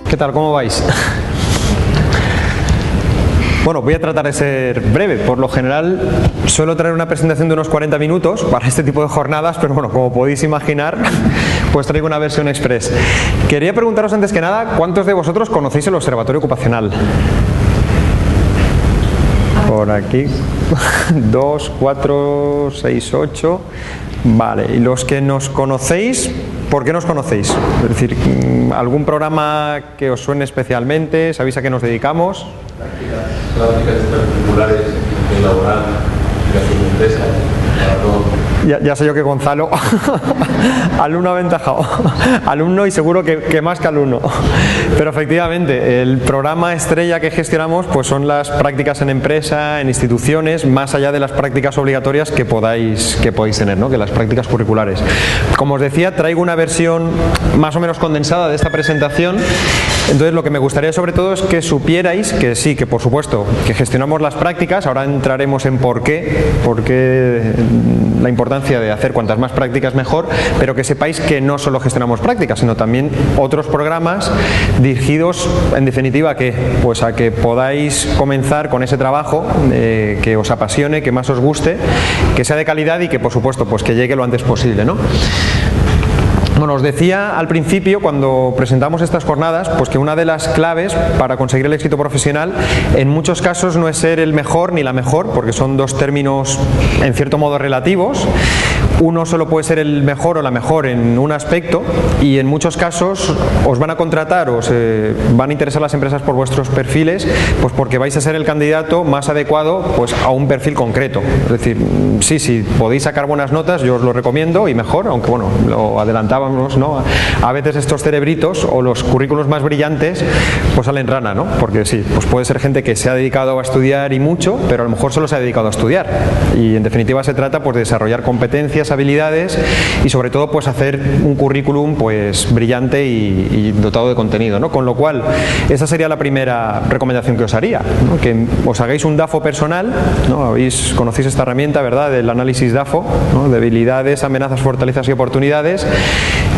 ¿Qué tal? ¿Cómo vais? Bueno, voy a tratar de ser breve. Por lo general suelo traer una presentación de unos 40 minutos para este tipo de jornadas, pero bueno, como podéis imaginar, pues traigo una versión express. Quería preguntaros antes que nada, ¿cuántos de vosotros conocéis el Observatorio Ocupacional? Por aquí, 2, 4, 6, 8... Vale, y los que nos conocéis, ¿por qué nos conocéis? Es decir, ¿algún programa que os suene especialmente? ¿Sabéis a qué nos dedicamos? Prácticas particulares en laboral, en la empresa, para todo. Ya sé yo que Gonzalo, alumno aventajado, alumno y seguro que más que alumno. Pero efectivamente, el programa estrella que gestionamos pues son las prácticas en empresa, en instituciones, más allá de las prácticas obligatorias que podáis tener, ¿no? Que las prácticas curriculares. Como os decía, traigo una versión más o menos condensada de esta presentación. Entonces lo que me gustaría sobre todo es que supierais que sí, que por supuesto, que gestionamos las prácticas. Ahora entraremos en por qué la importancia de hacer cuantas más prácticas mejor, pero que sepáis que no solo gestionamos prácticas, sino también otros programas dirigidos, en definitiva, pues a que podáis comenzar con ese trabajo que os apasione, que más os guste, que sea de calidad y que, por supuesto, pues que llegue lo antes posible, ¿no? Bueno, os decía al principio, cuando presentamos estas jornadas, pues que una de las claves para conseguir el éxito profesional en muchos casos no es ser el mejor ni la mejor, porque son dos términos en cierto modo relativos. Uno solo puede ser el mejor o la mejor en un aspecto y en muchos casos os van a contratar, os van a interesar las empresas por vuestros perfiles, pues porque vais a ser el candidato más adecuado pues a un perfil concreto. Es decir, sí, podéis sacar buenas notas, yo os lo recomiendo y mejor, aunque bueno, lo adelantábamos, ¿no? A veces estos cerebritos o los currículos más brillantes pues salen rana, ¿no? Porque sí, pues puede ser gente que se ha dedicado a estudiar y mucho, pero a lo mejor solo se ha dedicado a estudiar y en definitiva se trata pues de desarrollar competencias, habilidades y sobre todo pues hacer un currículum pues brillante y dotado de contenido, ¿no? Con lo cual esa sería la primera recomendación que os haría, ¿no? Que os hagáis un DAFO personal, ¿no? Conocéis esta herramienta, ¿verdad? Del análisis DAFO, ¿no? Debilidades, amenazas, fortalezas y oportunidades,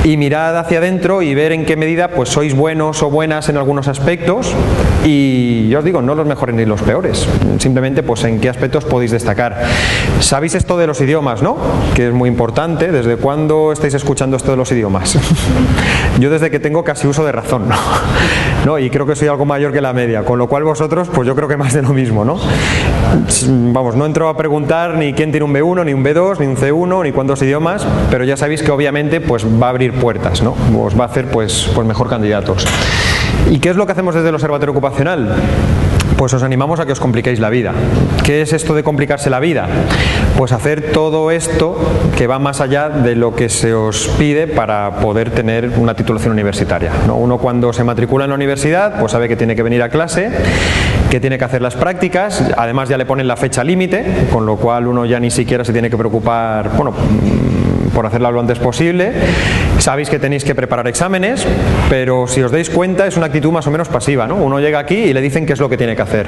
y mirad hacia adentro y ver en qué medida pues sois buenos o buenas en algunos aspectos y yo os digo, no los mejores ni los peores, simplemente pues en qué aspectos podéis destacar. Sabéis esto de los idiomas, ¿no? Que es muy importante. ¿Desde cuándo estáis escuchando esto de los idiomas? Yo desde que tengo casi uso de razón, ¿no? Y creo que soy algo mayor que la media, con lo cual vosotros pues yo creo que más de lo mismo, ¿no? Vamos, no entro a preguntar ni quién tiene un B1, ni un B2, ni un C1, ni cuántos idiomas, pero ya sabéis que obviamente pues va a abrir puertas, ¿no? Os va a hacer pues mejor candidatos. ¿Y qué es lo que hacemos desde el Observatorio Ocupacional? Pues os animamos a que os compliquéis la vida. ¿Qué es esto de complicarse la vida? Pues hacer todo esto que va más allá de lo que se os pide para poder tener una titulación universitaria, ¿no? Uno cuando se matricula en la universidad pues sabe que tiene que venir a clase, que tiene que hacer las prácticas, además ya le ponen la fecha límite, con lo cual uno ya ni siquiera se tiene que preocupar, bueno, por hacerla lo antes posible. Sabéis que tenéis que preparar exámenes, pero si os dais cuenta es una actitud más o menos pasiva, ¿no? Uno llega aquí y le dicen qué es lo que tiene que hacer.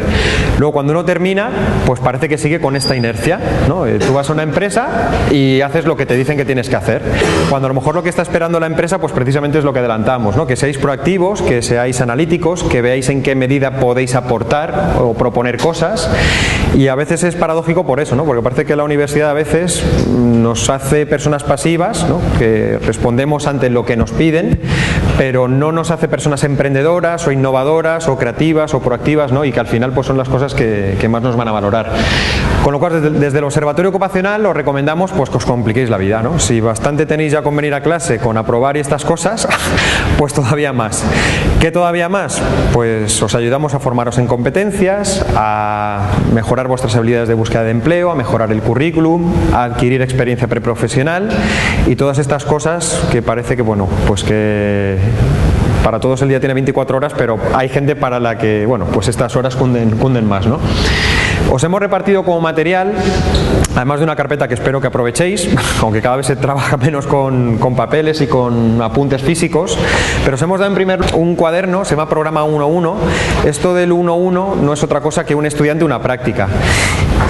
Luego cuando uno termina, pues parece que sigue con esta inercia, ¿no? Tú vas a una empresa y haces lo que te dicen que tienes que hacer, cuando a lo mejor lo que está esperando la empresa pues precisamente es lo que adelantamos, ¿no? Que seáis proactivos, que seáis analíticos, que veáis en qué medida podéis aportar o proponer cosas, y a veces es paradójico por eso, ¿no? Porque parece que la universidad a veces nos hace personas pasivas, ¿no? Que respondemos ante lo que nos piden, pero no nos hace personas emprendedoras o innovadoras o creativas o proactivas, ¿no? Y que al final pues son las cosas que más nos van a valorar. Con lo cual desde el Observatorio Ocupacional os recomendamos pues que os compliquéis la vida, ¿no? Si bastante tenéis ya con venir a clase, con aprobar y estas cosas, pues todavía más. ¿Qué todavía más? Pues os ayudamos a formaros en competencias, a mejorar vuestras habilidades de búsqueda de empleo, a mejorar el currículum, a adquirir experiencia preprofesional y todas estas cosas que parece que, bueno, pues que para todos el día tiene 24 horas, pero hay gente para la que, bueno, pues estas horas cunden más, ¿no? Os hemos repartido como material, además de una carpeta que espero que aprovechéis, aunque cada vez se trabaja menos con papeles y con apuntes físicos, pero os hemos dado en primer un cuaderno, se llama Programa 1.1. Esto del 1.1 no es otra cosa que un estudiante una práctica.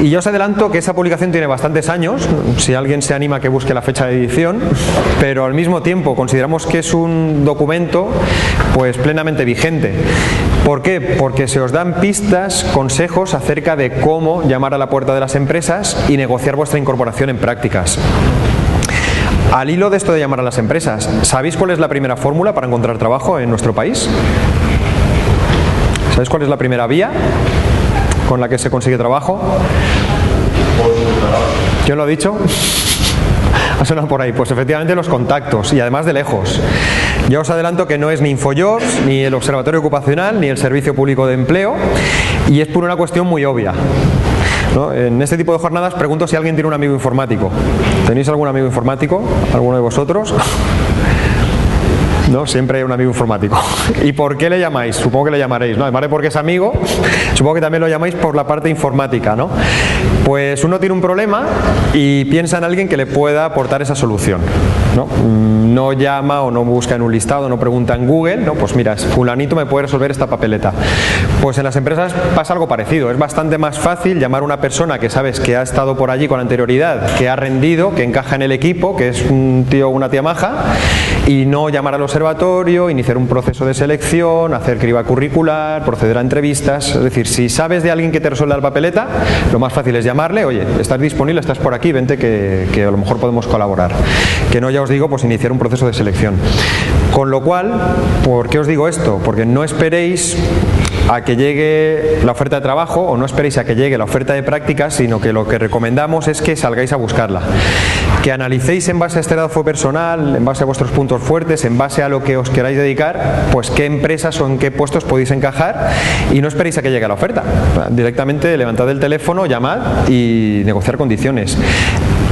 Y yo os adelanto que esa publicación tiene bastantes años, si alguien se anima que busque la fecha de edición, pero al mismo tiempo consideramos que es un documento pues plenamente vigente. ¿Por qué? Porque se os dan pistas, consejos acerca de cómo llamar a la puerta de las empresas y negociar vuestra incorporación en prácticas. Al hilo de esto de llamar a las empresas, ¿sabéis cuál es la primera fórmula para encontrar trabajo en nuestro país? ¿Sabéis cuál es la primera vía con la que se consigue trabajo? ¿Quién lo ha dicho? Ha sonado por ahí. Pues efectivamente los contactos, y además de lejos. Ya os adelanto que no es ni InfoJobs, ni el Observatorio Ocupacional, ni el Servicio Público de Empleo, y es por una cuestión muy obvia, ¿no? En este tipo de jornadas pregunto si alguien tiene un amigo informático. ¿Tenéis algún amigo informático? ¿Alguno de vosotros? ¿No? Siempre hay un amigo informático. ¿Y por qué le llamáis? Supongo que le llamaréis, ¿no? Además de porque es amigo, supongo que también lo llamáis por la parte informática, ¿no? Pues uno tiene un problema y piensa en alguien que le pueda aportar esa solución, ¿no? No llama o no busca en un listado, no pregunta en Google, ¿no? Pues mira, fulanito me puede resolver esta papeleta. Pues en las empresas pasa algo parecido. Es bastante más fácil llamar a una persona que sabes que ha estado por allí con anterioridad, que ha rendido, que encaja en el equipo, que es un tío o una tía maja, y no llamar al observatorio, iniciar un proceso de selección, hacer criba curricular, proceder a entrevistas. Es decir, si sabes de alguien que te resuelva la papeleta, lo más fácil es llamarle, oye, estás disponible, estás por aquí, vente que a lo mejor podemos colaborar. Que no, ya os digo, pues iniciar un proceso de selección. Con lo cual, ¿por qué os digo esto? Porque no esperéis a que llegue la oferta de trabajo o no esperéis a que llegue la oferta de prácticas, sino que lo que recomendamos es que salgáis a buscarla. Que analicéis en base a este dato personal, en base a vuestros puntos fuertes, en base a lo que os queráis dedicar, pues qué empresas o en qué puestos podéis encajar, y no esperéis a que llegue la oferta. Directamente levantad el teléfono, llamad y negociar condiciones.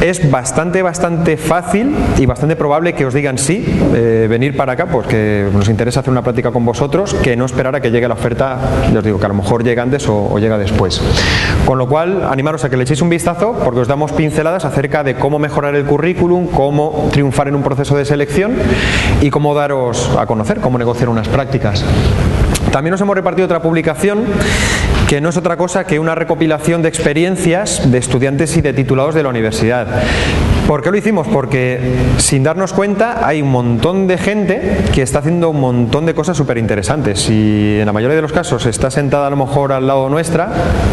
Es bastante fácil y bastante probable que os digan sí, venir para acá, pues que nos interesa hacer una práctica con vosotros, que no esperar a que llegue la oferta, ya os digo, que a lo mejor llega antes o llega después. Con lo cual, animaros a que le echéis un vistazo, porque os damos pinceladas acerca de cómo mejorar el currículum, cómo triunfar en un proceso de selección y cómo daros a conocer, cómo negociar unas prácticas. También os hemos repartido otra publicación que no es otra cosa que una recopilación de experiencias de estudiantes y de titulados de la universidad. ¿Por qué lo hicimos? Porque sin darnos cuenta hay un montón de gente que está haciendo un montón de cosas súper interesantes, y en la mayoría de los casos está sentada a lo mejor al lado nuestra,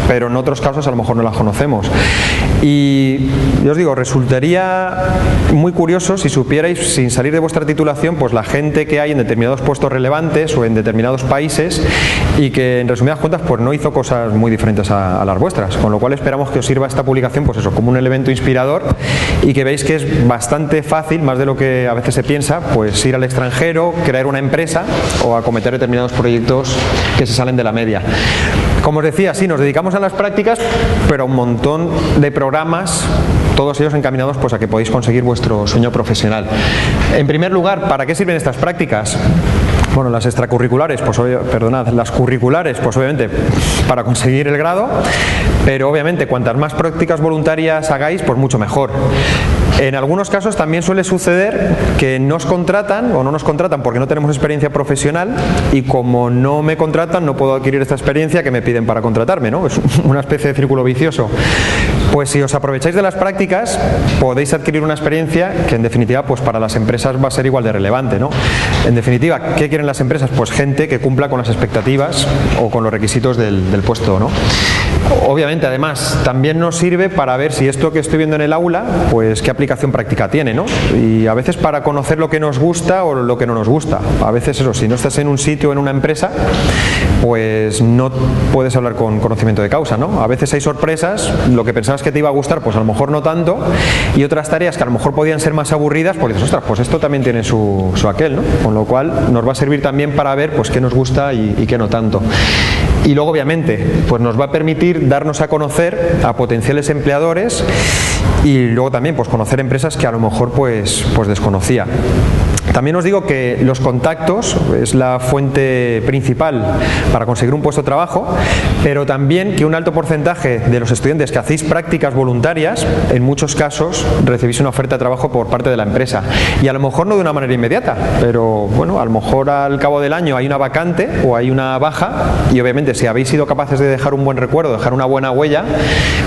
pero en otros casos a lo mejor no las conocemos. Y yo os digo, resultaría muy curioso si supierais, sin salir de vuestra titulación, pues la gente que hay en determinados puestos relevantes o en determinados países, y que en resumidas cuentas pues no hizo cosas muy diferentes a las vuestras. Con lo cual esperamos que os sirva esta publicación, pues eso, como un elemento inspirador, y que veis que es bastante fácil, más de lo que a veces se piensa, pues ir al extranjero, crear una empresa o acometer determinados proyectos que se salen de la media. Como os decía, sí, nos dedicamos a las prácticas, pero a un montón de programas, todos ellos encaminados pues a que podáis conseguir vuestro sueño profesional. En primer lugar, ¿para qué sirven estas prácticas? Bueno, las extracurriculares, pues las curriculares, pues obviamente para conseguir el grado, pero obviamente cuantas más prácticas voluntarias hagáis, pues mucho mejor. En algunos casos también suele suceder que nos contratan o no nos contratan porque no tenemos experiencia profesional, y como no me contratan no puedo adquirir esta experiencia que me piden para contratarme, ¿no? Es una especie de círculo vicioso. Pues si os aprovecháis de las prácticas podéis adquirir una experiencia que en definitiva pues para las empresas va a ser igual de relevante, ¿no? En definitiva, ¿qué quieren las empresas? Pues gente que cumpla con las expectativas o con los requisitos del puesto, ¿no? Obviamente, además, también nos sirve para ver si esto que estoy viendo en el aula, pues qué aplicación práctica tiene, ¿no? Y a veces para conocer lo que nos gusta o lo que no nos gusta. A veces eso, si no estás en un sitio o en una empresa, pues no puedes hablar con conocimiento de causa, ¿no? A veces hay sorpresas, lo que pensabas que te iba a gustar, pues a lo mejor no tanto, y otras tareas que a lo mejor podían ser más aburridas, pues dices, ostras, pues esto también tiene su aquel, ¿no? Con lo cual nos va a servir también para ver pues qué nos gusta y qué no tanto. Y luego obviamente pues nos va a permitir darnos a conocer a potenciales empleadores, y luego también pues conocer empresas que a lo mejor pues desconocía. También os digo que los contactos es la fuente principal para conseguir un puesto de trabajo, pero también que un alto porcentaje de los estudiantes que hacéis prácticas voluntarias, en muchos casos recibís una oferta de trabajo por parte de la empresa, y a lo mejor no de una manera inmediata, pero bueno, a lo mejor al cabo del año hay una vacante o hay una baja, y obviamente si habéis sido capaces de dejar un buen recuerdo, dejar una buena huella,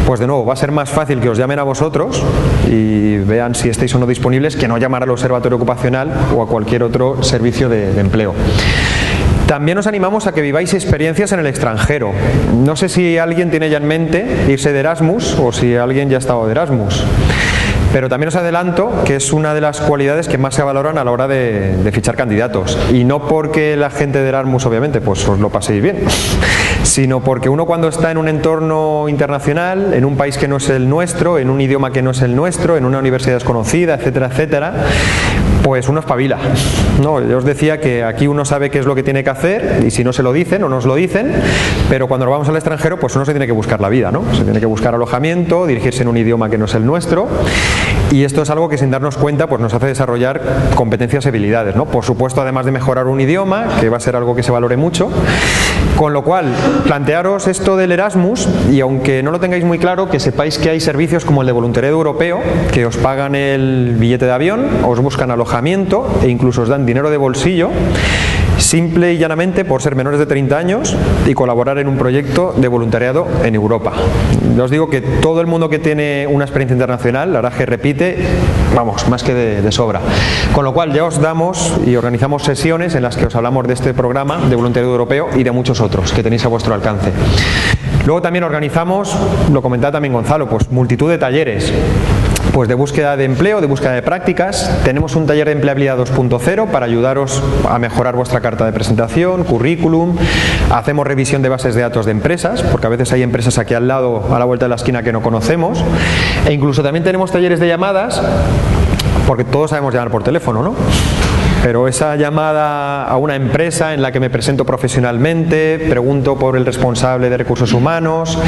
pues de nuevo va a ser más fácil que os llamen a vosotros y vean si estáis o no disponibles, que no llamar al Observatorio Ocupacional o a cualquier otro servicio de empleo. También os animamos a que viváis experiencias en el extranjero. No sé si alguien tiene ya en mente irse de Erasmus o si alguien ya ha estado de Erasmus. Pero también os adelanto que es una de las cualidades que más se valoran a la hora de fichar candidatos. Y no porque la gente de Erasmus, obviamente, pues os lo paséis bien, sino porque uno cuando está en un entorno internacional, en un país que no es el nuestro, en un idioma que no es el nuestro, en una universidad desconocida, etcétera, etcétera, pues uno espabila, ¿no? Yo os decía que aquí uno sabe qué es lo que tiene que hacer y si no se lo dicen o nos lo dicen, pero cuando nos vamos al extranjero, pues uno se tiene que buscar la vida, ¿no? Se tiene que buscar alojamiento, dirigirse en un idioma que no es el nuestro. Y esto es algo que sin darnos cuenta pues nos hace desarrollar competencias y habilidades, ¿no? Por supuesto, además de mejorar un idioma, que va a ser algo que se valore mucho. Con lo cual, plantearos esto del Erasmus y aunque no lo tengáis muy claro, que sepáis que hay servicios como el de voluntariado europeo, que os pagan el billete de avión, os buscan alojamiento e incluso os dan dinero de bolsillo, simple y llanamente por ser menores de 30 años y colaborar en un proyecto de voluntariado en Europa. Ya os digo que todo el mundo que tiene una experiencia internacional, la verdad que repite, vamos, más que de sobra. Con lo cual ya os damos y organizamos sesiones en las que os hablamos de este programa de voluntariado europeo y de muchos otros que tenéis a vuestro alcance. Luego también organizamos, lo comentaba también Gonzalo, pues multitud de talleres. Pues de búsqueda de empleo, de búsqueda de prácticas. Tenemos un taller de empleabilidad 2.0 para ayudaros a mejorar vuestra carta de presentación, currículum. Hacemos revisión de bases de datos de empresas, porque a veces hay empresas aquí al lado, a la vuelta de la esquina, que no conocemos. E incluso también tenemos talleres de llamadas, porque todos sabemos llamar por teléfono, ¿no? Pero esa llamada a una empresa en la que me presento profesionalmente, pregunto por el responsable de recursos humanos,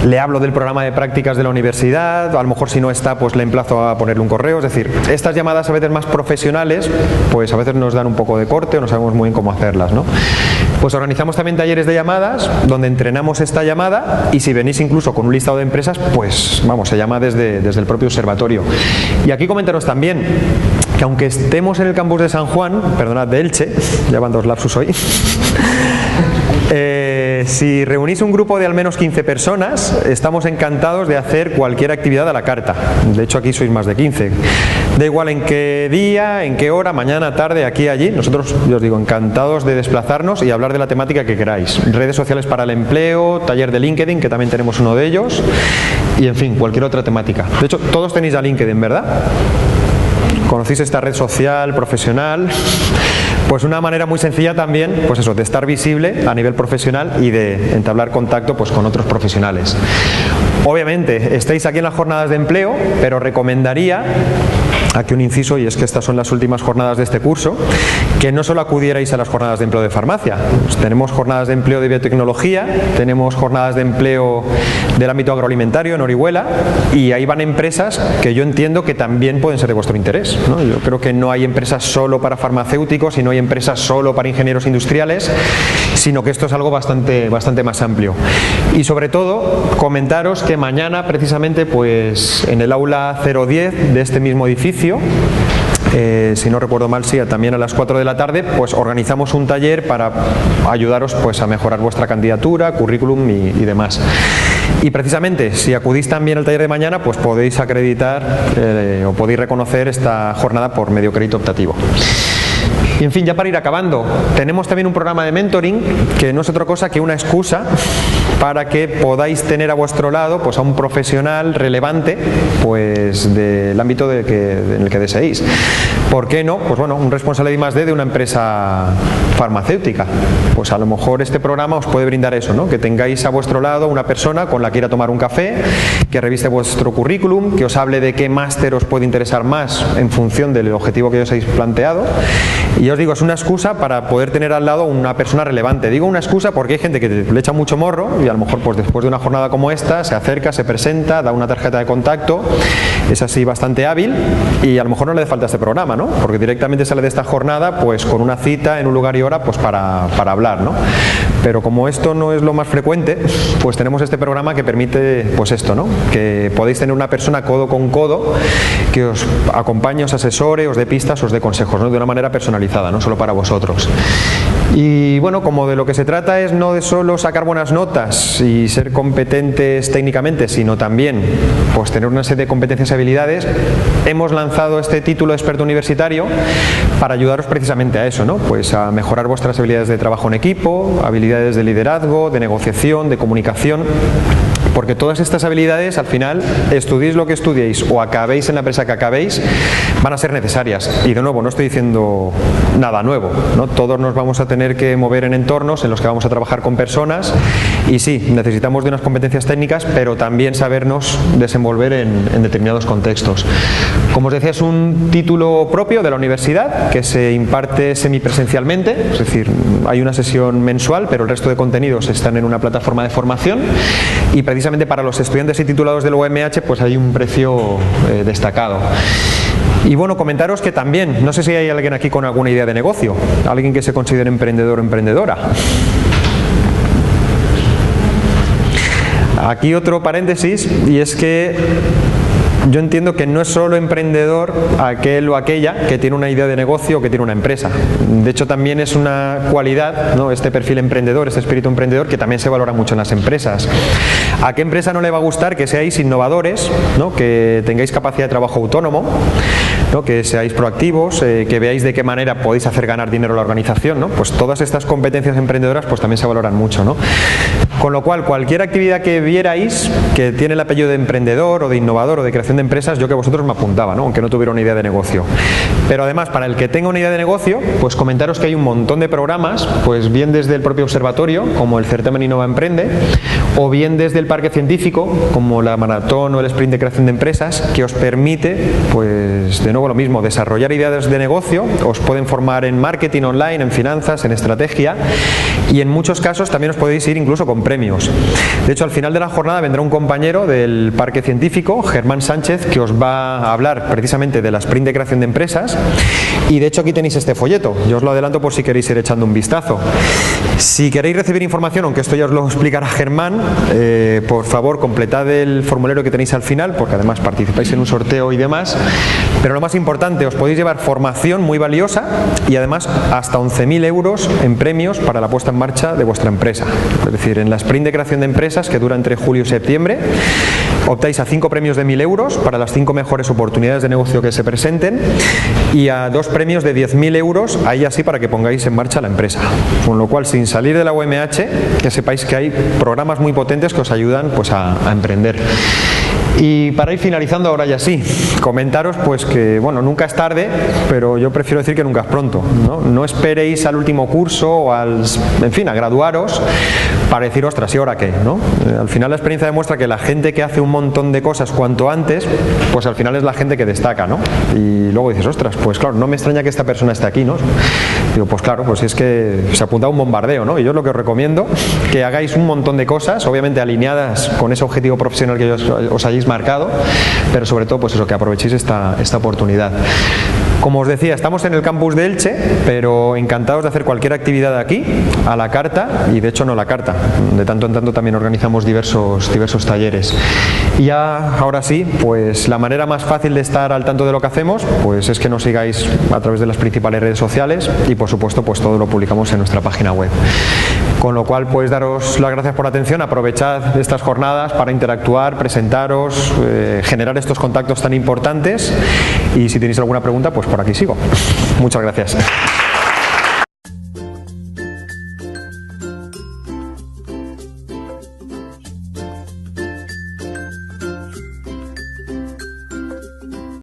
le hablo del programa de prácticas de la universidad, a lo mejor si no está pues le emplazo a ponerle un correo, es decir, estas llamadas a veces más profesionales pues a veces nos dan un poco de corte o no sabemos muy bien cómo hacerlas, ¿no? Pues organizamos también talleres de llamadas donde entrenamos esta llamada y si venís incluso con un listado de empresas pues vamos, se llama desde el propio observatorio. Y aquí comentaros también que aunque estemos en el campus de San Juan, perdonad, de Elche, ya van dos lapsus hoy, si reunís un grupo de al menos 15 personas, estamos encantados de hacer cualquier actividad a la carta. De hecho, aquí sois más de 15. Da igual en qué día, en qué hora, mañana, tarde, aquí, allí. Nosotros, yo os digo, encantados de desplazarnos y hablar de la temática que queráis. Redes sociales para el empleo, taller de LinkedIn, que también tenemos uno de ellos, y en fin, cualquier otra temática. De hecho, todos tenéis a LinkedIn, ¿verdad? ¿Conocéis esta red social profesional? Pues una manera muy sencilla también, pues eso, de estar visible a nivel profesional y de entablar contacto pues con otros profesionales. Obviamente, estáis aquí en las jornadas de empleo, pero recomendaría, aquí un inciso, y es que estas son las últimas jornadas de este curso, que no solo acudierais a las jornadas de empleo de farmacia. Pues tenemos jornadas de empleo de biotecnología, tenemos jornadas de empleo del ámbito agroalimentario en Orihuela, y ahí van empresas que yo entiendo que también pueden ser de vuestro interés, ¿no? Yo creo que no hay empresas solo para farmacéuticos y no hay empresas solo para ingenieros industriales, sino que esto es algo bastante más amplio. Y sobre todo, comentaros que mañana precisamente pues en el aula 010 de este mismo edificio, si no recuerdo mal, sí, también a las 4 de la tarde, pues organizamos un taller para ayudaros pues a mejorar vuestra candidatura, currículum y demás. Y precisamente, si acudís también al taller de mañana, pues podéis acreditar o podéis reconocer esta jornada por medio crédito optativo. Y en fin, ya para ir acabando, tenemos también un programa de mentoring que no es otra cosa que una excusa para que podáis tener a vuestro lado pues a un profesional relevante pues del ámbito en el que deseéis. ¿Por qué no? Pues bueno, un responsable de I+D de una empresa farmacéutica. Pues a lo mejor este programa os puede brindar eso, ¿no? Que tengáis a vuestro lado una persona con la que ir a tomar un café, que revise vuestro currículum, que os hable de qué máster os puede interesar más en función del objetivo que os habéis planteado. Y os digo, es una excusa para poder tener al lado una persona relevante. Digo una excusa porque hay gente que le echa mucho morro y a lo mejor pues después de una jornada como esta se acerca, se presenta, da una tarjeta de contacto, es así bastante hábil y a lo mejor no le hace falta este programa, ¿no? Porque directamente sale de esta jornada pues con una cita en un lugar y hora pues para hablar, ¿no? Pero como esto no es lo más frecuente, pues tenemos este programa que permite pues esto, ¿no? Que podéis tener una persona codo con codo que os acompañe, os asesore, os dé pistas, os dé consejos, ¿no? De una manera personalizada, no solo para vosotros. Y bueno, como de lo que se trata es no de solo sacar buenas notas y ser competentes técnicamente, sino también pues tener una serie de competencias y habilidades, hemos lanzado este título de experto universitario para ayudaros precisamente a eso, ¿no? Pues a mejorar vuestras habilidades de trabajo en equipo, habilidades de liderazgo, de negociación, de comunicación. Porque todas estas habilidades, al final, estudiéis lo que estudiéis o acabéis en la empresa que acabéis, van a ser necesarias. Y de nuevo, no estoy diciendo nada nuevo, ¿no? Todos nos vamos a tener que mover en entornos en los que vamos a trabajar con personas y sí, necesitamos de unas competencias técnicas, pero también sabernos desenvolver en determinados contextos. Como os decía, es un título propio de la universidad que se imparte semipresencialmente, es decir, hay una sesión mensual, pero el resto de contenidos están en una plataforma de formación y precisamente para los estudiantes y titulados del UMH pues hay un precio destacado. Y bueno, comentaros que también, no sé si hay alguien aquí con alguna idea de negocio, alguien que se considere emprendedor o emprendedora. Aquí otro paréntesis, y es que yo entiendo que no es solo emprendedor aquel o aquella que tiene una idea de negocio o que tiene una empresa. De hecho, también es una cualidad, ¿no? Este perfil emprendedor, este espíritu emprendedor, que también se valora mucho en las empresas. ¿A qué empresa no le va a gustar que seáis innovadores, ¿no? Que tengáis capacidad de trabajo autónomo, ¿no? Que seáis proactivos, que veáis de qué manera podéis hacer ganar dinero a la organización, ¿no? Pues todas estas competencias emprendedoras pues también se valoran mucho, ¿no? Con lo cual, cualquier actividad que vierais que tiene el apellido de emprendedor o de innovador o de creación de empresas, yo que vosotros me apuntaba, ¿no? Aunque no tuviera una idea de negocio. Pero además, para el que tenga una idea de negocio, pues comentaros que hay un montón de programas, pues bien desde el propio observatorio, como el certamen Innova Emprende, o bien desde el parque científico, como la maratón o el sprint de creación de empresas, que os permite, pues de nuevo lo mismo, desarrollar ideas de negocio, os pueden formar en marketing online, en finanzas, en estrategia, y en muchos casos también os podéis ir incluso con premios. De hecho, al final de la jornada vendrá un compañero del parque científico, Germán Sánchez, que os va a hablar precisamente de la sprint de creación de empresas, y de hecho aquí tenéis este folleto, yo os lo adelanto por si queréis ir echando un vistazo. Si queréis recibir información, aunque esto ya os lo explicará Germán, por favor completad el formulario que tenéis al final, porque además participáis en un sorteo y demás, pero lo más importante, os podéis llevar formación muy valiosa y además hasta 11.000 euros en premios para la puesta en marcha de vuestra empresa. Es decir, en la sprint de creación de empresas, que dura entre julio y septiembre, optáis a 5 premios de 1.000 euros para las 5 mejores oportunidades de negocio que se presenten y a 2 premios de 10.000 euros, ahí así para que pongáis en marcha la empresa. Con lo cual, sin salir de la UMH, que sepáis que hay programas muy potentes que os ayudan pues a emprender. Y para ir finalizando ahora ya sí, comentaros pues que, bueno, nunca es tarde, pero yo prefiero decir que nunca es pronto, ¿no? No esperéis al último curso o en fin, a graduaros para decir, ostras, ¿y ahora qué? ¿No? Al final la experiencia demuestra que la gente que hace un montón de cosas cuanto antes, pues al final es la gente que destaca, ¿no? Y luego dices, ostras, pues claro, no me extraña que esta persona esté aquí, ¿no? Digo, pues claro, pues es que se apunta a un bombardeo, ¿no? Y yo es lo que os recomiendo, que hagáis un montón de cosas, obviamente alineadas con ese objetivo profesional que os hayáis marcado, pero sobre todo pues eso, que aprovechéis esta oportunidad. Como os decía, estamos en el campus de Elche, pero encantados de hacer cualquier actividad aquí, a la carta, y de hecho no la carta, de tanto en tanto también organizamos diversos talleres. Y ya, ahora sí, pues la manera más fácil de estar al tanto de lo que hacemos, pues es que nos sigáis a través de las principales redes sociales y por supuesto pues todo lo publicamos en nuestra página web. Con lo cual, pues daros las gracias por la atención, aprovechad estas jornadas para interactuar, presentaros, generar estos contactos tan importantes y si tenéis alguna pregunta, pues por aquí sigo. Muchas gracias.